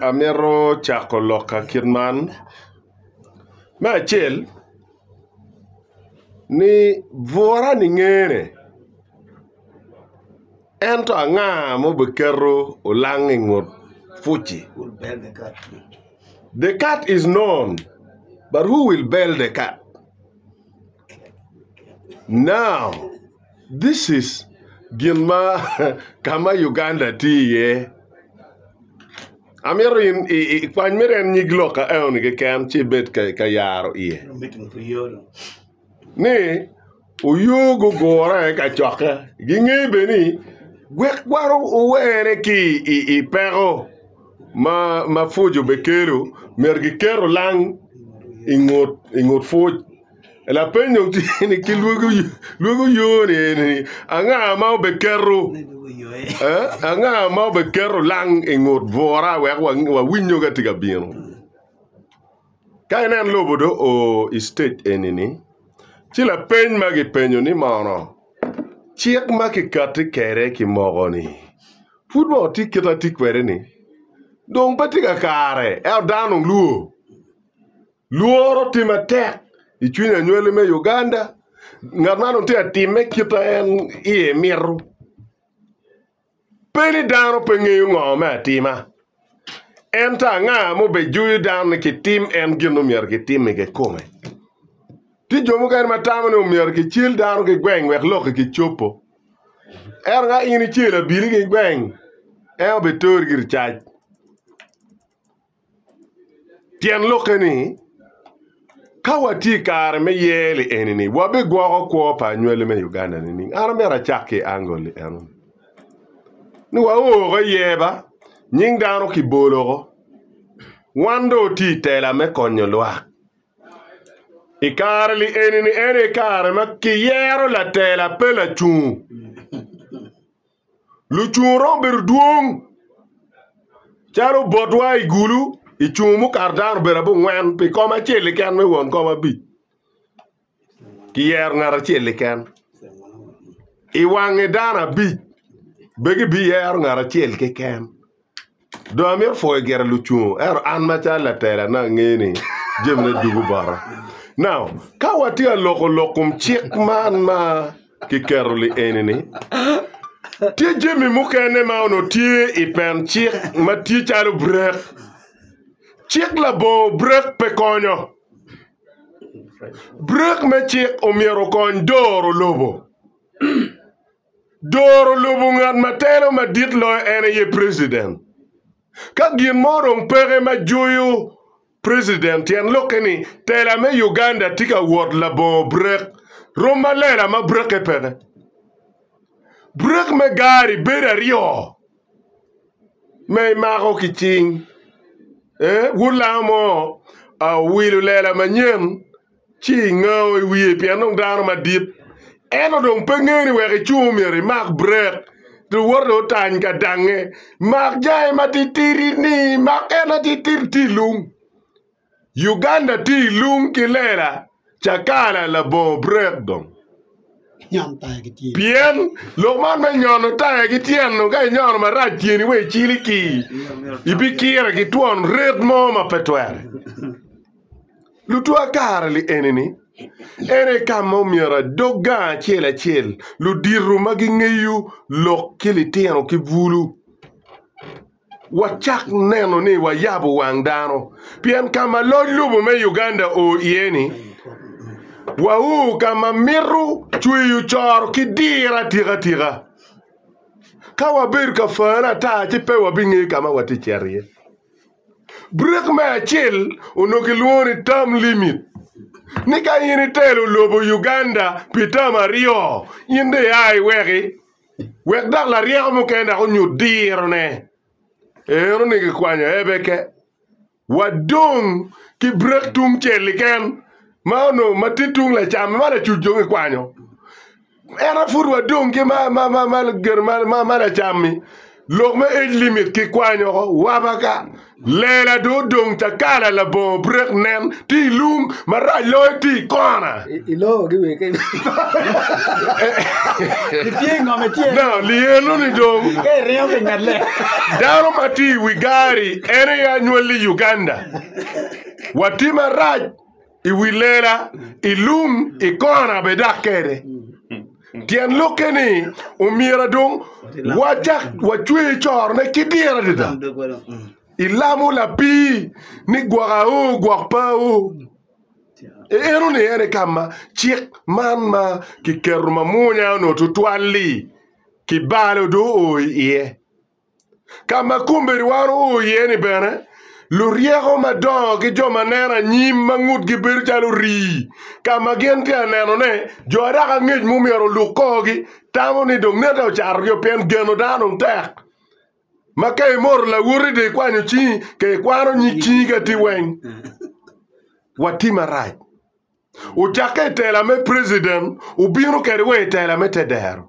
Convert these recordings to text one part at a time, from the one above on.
Amero chakoloka kirman ma chel ni vora ni ngere ento anga mo bekero olang ngot fuchi. The cat is known, but who will bail the cat? Now, this is Gilma kama Uganda tiye. Amero in kwan meren nyigloka eon ke kam chibet ka yaro iye. Ni uyugo gora ka choka gingebe ni gwekwaro uwere ki I pero ma fujo bekero mergi kero lang ingot fuj la penyo ni ki lugo yone ni anga ma bekero anga ma bekero lang ingot vora wa winyo ga tiga bino kainen lobodo o state enini chila pen magi penyo ni mano chiek ma ki kati kere ki mogoni football tiketa tikwere ni dong patika kare dano luoro timatek ichunya nywele me Uganda ngamano te time kita en iye miru peni dano pengeyo ngome tima enta nga mo be juyu dano ki tim en gino mier ki tim ke kome ti jomo kan matama no mier ki chil dano ki gweng wek lok ki chopo nga ini chila bili ki gweng be tor gir chaj tien lokeni kawati kar me yele enini wabe gwago kwopa nywele me Uganda nini mera chake angoli enu ni wa ogo yeba nying dano ki bologo wando ti tela me konyo lwa ikarli enini ene kar ma ki yero la tela pela chung lu churo ber duong charo bodwa igulu ichumu kardar berabu ngwen pi koma chili kan me won koma bi kiyer ngara chili kan iwange dana bi begi bi yer ngara chili ke kan do amir fo ger luchu an ma chala tela na ngeni jemne dugu bara now kawati lokum chik man ma ki kerli enini tie jemi mukene ma ono tie ipen chik ma tie chalo brek chik la bo brek pe konyo brek me chik omiero kon doro lobo ngat matelo ma dit lo ene ye president ka gin moro mpere ma juyu president yen lokeni tela me Uganda tika word la bo brek roma lela ma brek e pere brek me gari bera rio me mako kiching wula mo wilu lela manyen chi ngaw wiye pianong dano madit eno dong pengeni weke chumiri mak brek tu wordo tany ka dange mak jay matitiri ni mak ena titir tilung Uganda ti lung kilela chakala la bo brek dong Bien, Loman Manyon, Tag, Tiano, Guy Yon, Marati, anyway, Chiliki. Ibi kira ki tuon red moma petware. Lutua karali enini. Ere kamo mira doga chela chel. Ludiru magingeyu lok kilitiano ki vulu. Wachak neno ni wayabu wangdano. Pian kama lubu me Uganda o ieni. Wau kama miru chuyu chor ki dira tira kawa bir ka fara ta ti pe wabingi kama wati cherie brek ma chil unoki luoni term limit ni ka yini telo lobo Uganda pitama rio yinde ai wek dak la rio mo kenda ko nyu dir ne ero ni ki kwanya ebeke wadong ki brek tum cheliken Mano matitung la cham ma la chujonge kwanyo. Era furwa dong ke ma la chammi. lok me age limit ki kwanyo ko wabaka lela do dong takala la bon brek nen ti lung mara loy ti kona ilo gi we ke ti tie ngome tie no lielo ni dong ke reo ke ngadle daro mati wigari ene ya nyoli Uganda watima raj iwilela ilum ikona bedakere tian lokeni umira dong wajak wachwe chor ne kidira dida ilamu la pi ni gwara gwakpa ero ne ene kama chik man ma ki kerma munya no tutwali ki balo do ye kama kumberi waro ye ni bene luriego madong ki joma nena nyim mangut gi ber chalo ri kama gen ke neno ne jora ka ngej mumiero lukogi tamo ni dong ne do char yo pen geno dano tek makay mor la wuri de kwanyo chi ke kwaro nyi chi ga ti wen watima right o chake tela me president o biro kere we tela me tedero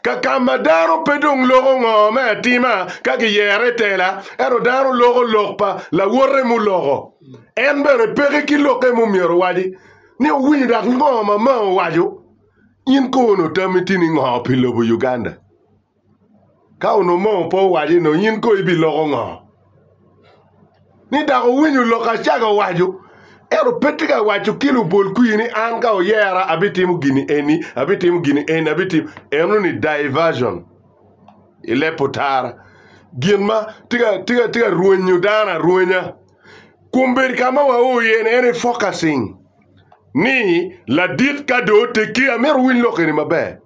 kama daro pedong logo ngome tima kaki yere tela ero daro logo lokpa la wore mu logo en bere pege ki loke mu miero waji ni o winda ngoma ma wajo in ko no tamitini ngo pilobo Uganda ka uno mo po waji no in ko ibi logo ngo ni da ko winyu loka chaga wajo ero petika wacho kilo bol kuini anga o yera abitimu gini eni abitim eno ni diversion ile potara ginma tiga ruonyu dana ruonya kumberi kama wa oyen ene focusing ni la dit kado teki amer win lokeni mabe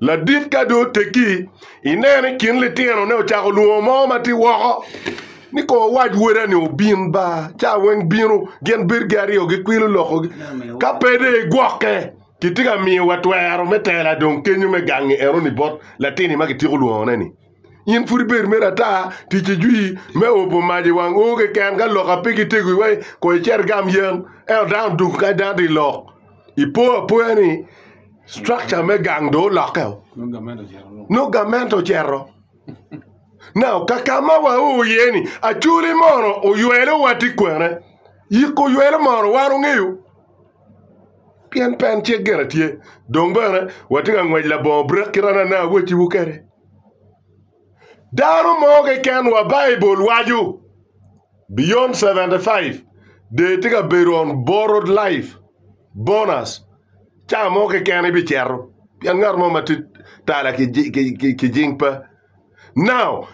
la dit kado teki inene kin le tieno ne o chako luomo mati woko ni ko waj wera ni obin ba cha wen binu gen birgari o gi kwilu loko ka pede gwoke kitiga mi watwero metela don kenyu me gangi ero ni bot latini magi tigulu oneni yin furi ber merata tije jui me obo maji wang oge ken ga loka pigi tegu we ko cher gam yen el down du ka down di lok ipo ni structure me gang do lokel no gamento cerro now kakama wa yeni achuli moro o yuelo wati kwere yiko yuelo moro waro ngeyo pien pen che geratie dong bana wati ngwe la bon brek kirana na wati wukere daro moge ken wa bible waju beyond 75 de tiga beru on borrowed life bonus cha moge ken bi cherro pien ngar mo mati tala ki jingpa. Now,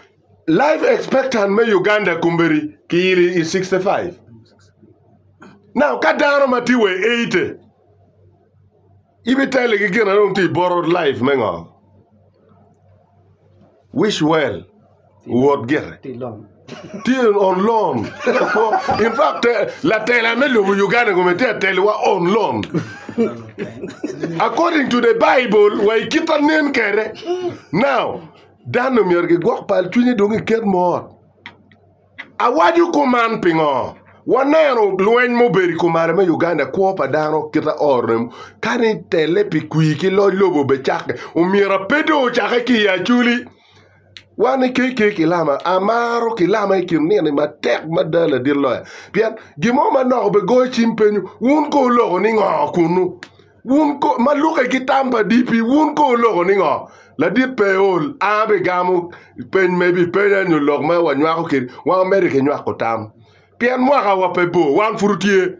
life expectancy me Uganda kumberi ki is 65. Now, kadano matiwe 80. Ibi tele ki gena don't borrowed life mengo. Wish well. What get? Till on loan. In fact, la tele me lo Uganda kumete tele wa on loan. According to the Bible, wa ikita nen kere. Now, dano mierge gwak pal twinye dongi ket mor awaju kuman pingo wanero lwen mo beri kumare me Uganda ko pa dano kita orem kani tele pikui ki lo lobo be chake umira pedo chake ki ya chuli wani keke kilama amaro kilama ikirni ni matek madala dirlo pian gimo manok be go chimpenyu wun ko logo ni ngo kunu wun ko maluka kitamba dipi wun ko logo ni ngo la dit peol abe gamu pen maybe pen ñu lok ma wa ñwa ko kir wa America ñwa ko tam pien mo ga wa pebo wan frutier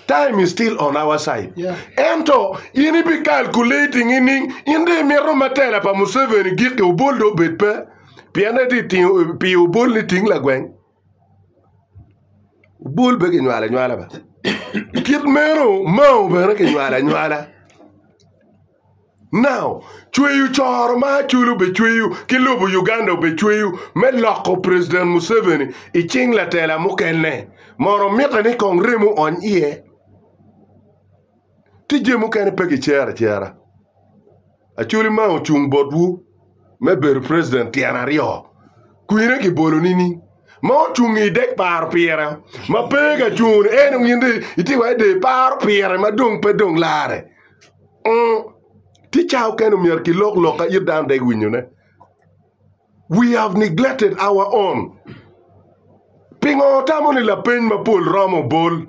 time is still on our side ento ini bi calculating ini inde mero matela pa Museveni gike o boldo betpe pien di tin pi o bol ni ting la gwen bol be ñwala ba kit mero mo be ke ñwala now chweyu chor ma chulu be chweyu kilubu Uganda be chweyu me loko president Museveni iching la tela mukene moro mitani kongremu on iye tije mukene peki chera achuli ma ochung bodwu me ber president tiana rio kuire ki bolo nini ma ochung idek par piera ma pega chun enu nginde iti wa de par piera ma dong pe dong lare ti chao kenu mier ki lok loka ir down de winyo ne We have neglected our own. Pingo tamo ni la peny ma pol romo bol.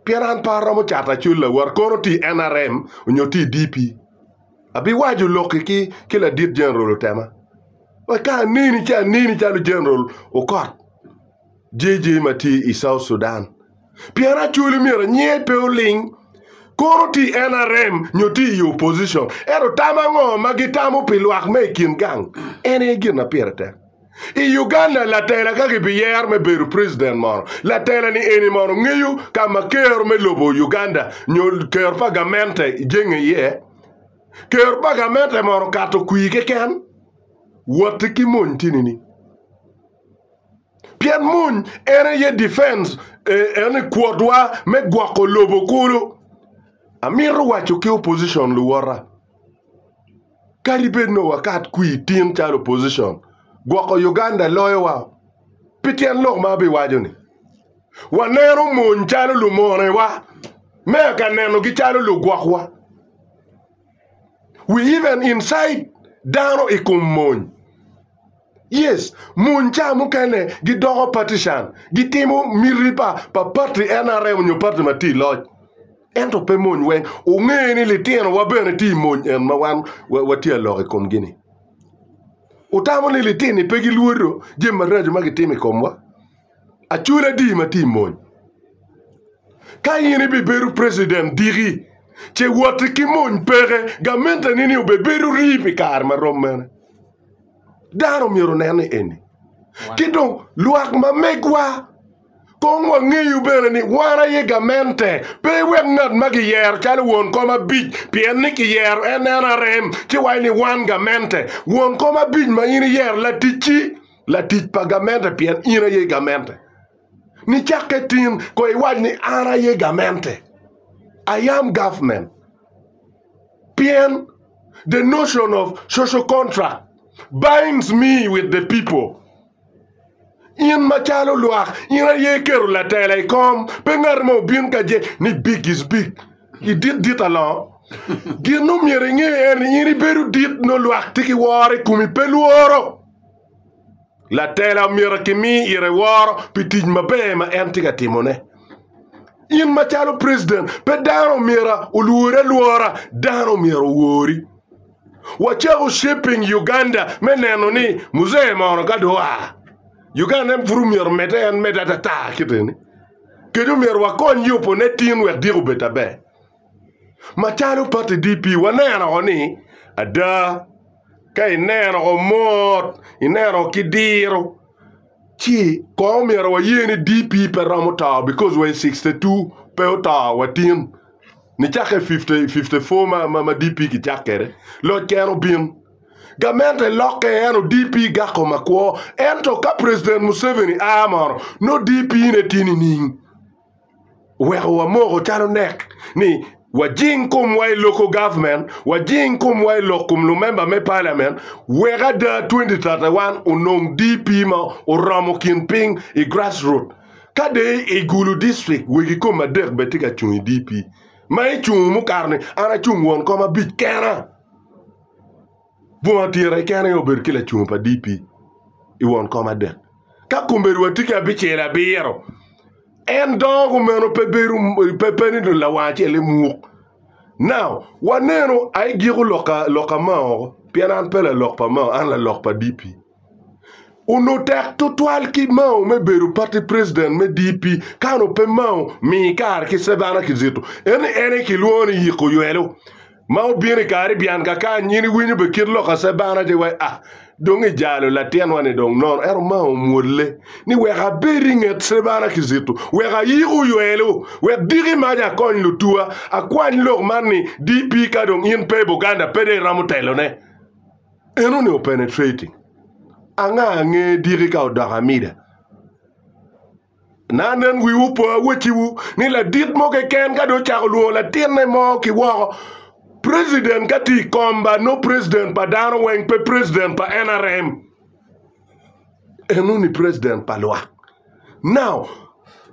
Piaran pa romo chata chula war kono ti NRM unyo ti DP. Abi waju loki ki la dit general tema. Waka nini cha general o court. JJ Mati i South Sudan. Piara chuli mira nye peoling. Kono ti NRM nyoti i opposition. Ero tama ngo magitamo piluak me kin gang. Ene gina piara te. I Uganda la tela kaki biyer me beru president moro. La tela ni eni moro ngiyu kama ker me lobo Uganda. Nyo ker pagamente jenge ye. Ker pagamente moro kato kuike ken. Wati ki mun tinini. Pian mun ene ye defense ene kuodwa me gwako lobo kulu. Amiru wacho ki opposition luwara. Karibe no wakat kui tin chal opposition. Gwako Uganda loyo wa. Pitian lok mabi wajoni. Wanero mun chalo lumone wa. Meka neno ki chalo lu gwakwa. We even inside dano ikum mun. Yes, muncha mukane gidogo partisan, gitimo miripa pa party NRM nyo party mati lodge. Ento pe mun wen, ungeni li tieno wabene ti mun en mawan watia loge kom gini. Utamo li tieni pegi luoro, jema rajo magitimi komwa. Achura di mati mun. Kayini beberu president diri, che watiki mun pere, gamenta nini ubeberu ripi karma romene. Daro miro nene eni. Kidong luak ma megwa. Kongwa ngiyu bene ni wana ye gamente. Pe wek ngat magi yer chale won koma bij. Pien niki yer NRM. Chi wai ni wan gamente. Won koma bij ma ini yer la tichi. La tich pa gamente pien ina ye gamente. Ni chaketin ko iwaj ni ana ye gamente. I am government. Pien the notion of social contract binds me with the people. In machalo luak, ina ye kero la tele kom, pengar mo bin kaje ni big is big. He did it along. Gino mieringe en iri beru dit no luak tiki ware kumi peluoro. La tele mira kimi ire waro pitij mabe ma entiga timone. In machalo president, pe dano mira uluore luora, dano mira wori. Wachao shipping Uganda meneno ni muzee maono kadwa. Uganda mfuru mier mete en medatata kitini. Kedu mier wakon yupo netin wek diru betabe. Machalo party DP waneno oni ada kay neno o mot ineno kidiro. Chi ko mier wa yeni DP per ramota because we're 62 pe ota watin. Ni chake 54 ma DP ki chakere. Lo kero bin. Gamente loke eno DP gako makwo. Ento ka President Museveni amor. No DP ne tini ning. Weko wa moro chalo nek. Ni wajing kum wai local government. Wajing kum wai lokum lumemba me parliament. Wega da 2031 unong DP ma uramo kinping i grassroot. Kade i Gulu district wegi kuma dek betika chungi DP. Mai chung mukarne ana chung won koma bit kena. Buon tira kena yo berkila chung pa DP. I won koma de. Ka kumberu watika bichela biro. En dongo meno pe peni do la wache le muk. Now, waneno ay giru loka mao, pianan pele lok pa mao, an la lok pa DP. Uno tek total ki mao me beru parti president me DP kano pe mao mi kar ki sebana ki zito ene ki luoni yiko yuelo mao biene kari bian ka nyini winyu be kirlo ka sebana de we donge jalo la tien wane dong non ero mao mulle ni we ga beringet sebana ki zito we ga yiko yuelo we diri maja kon lutua akwan lok mani DP ka dong in pe Buganda pede ramutelo ne eno ne penetrating anga nge diri ka odaramida nanen wi upo wechiwu ni la dit mo ke ken ka do chakluo la tienne mo ki wo president kati komba no president pa dano wen pe president pa NRM enu ni president pa lwa now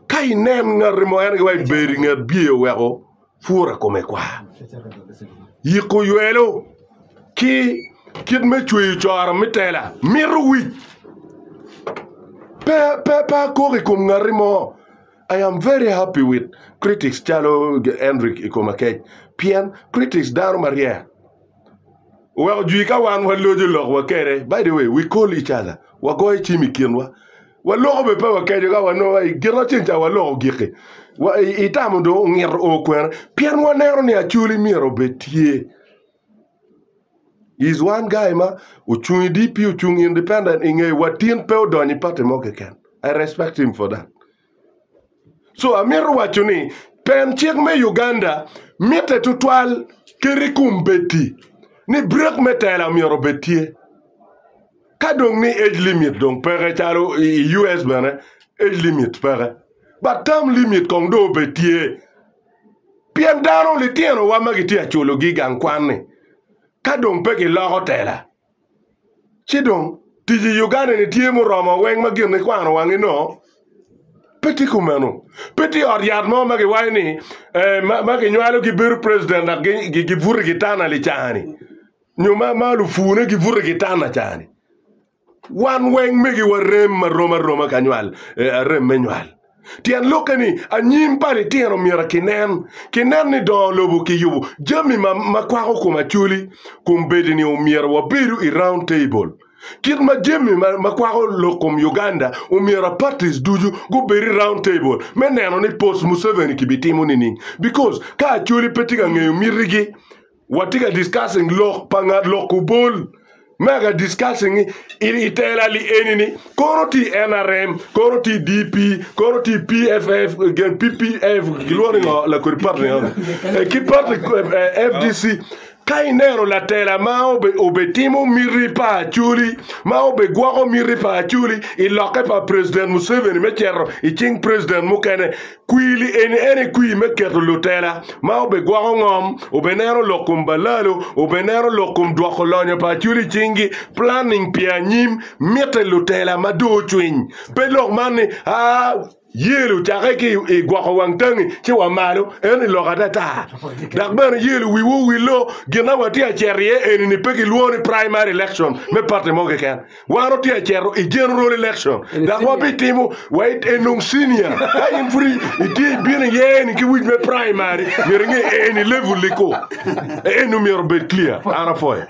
kai nen ngar mo en way beri ngar biyo wego fura kome kwa yiko yuelo ki kit me chui chora mitela mirwi pa kori kum ngarimo. I am very happy with critics chalo Henrik Ikomakej pian critics daru maria. Well, Juika one what log wa kere. By the way, we call each other. Wa go chimi kinwa. Wa logo be pa wa kere ga wa no I gira chinta wa logo gike. Wa itamu do ngir okwer. Pian wa nero ni achuli miro betie. He's one guy ma uchungi DP uchungi independent inge watin pe odoni party moke ken. I respect him for that. So amiru wachuni pen chik me Uganda mite tutwal kirikum beti. Ni break metela miro betie. Kadong ni age limit dong pere chalo US bene age limit pere. But term limit kong do betie. Pian dano li tieno wamagiti acholo gigang kwane. Kadong peki logo tela. Chidong tiji Uganda ni tiemo roma weng magir ni kwano wangi no. Peti kumano. Peti oriad mo magi waini magi nywalo ki biru president na givuri gitana li chani. Nyuma malu fune givuri gitana chani. Wan weng megi wa rem roma kanywal rem menywal. Tian lokani anyim pali tiano mira kinen ni don lobu ki yubu jami ma kwako kuma chuli kumbedi ni umira wa biru I round table. Kit ma jemi ma kwako lokum Uganda umira parties duju go beri round table meneno ni post Museveni kibitimu nini because ka chuli petiga ngeyo mirigi watiga discussing lok pangat lokubol mega discussing itela li enini kono ti NRM kono ti DP kono ti PFF gen PPF gilwani la koripatne ki part FDC kainero la tela mao be obetimo miri pa chuli mao be gwago miri pa chuli iloke pa president Museveni mechero iching president mukene kuili ene kui meketo lutela mao be gwago ngom obenero lokum balalo obenero lokum dwakolonyo pa chuli chingi planning pia nyim mete lutela mado chwin pelok mane yelu chakeki igwako wangtangi chiwa malo eni lokatata dakbana yelu wilo gina watia cherie eni ni peki luoni primary election me parte moge ken wano tia chero I general election dakwa bitimu wait enung senior kain free iti bine yeni ki wich me primary miringe eni level liko eni numero bet clear ana foye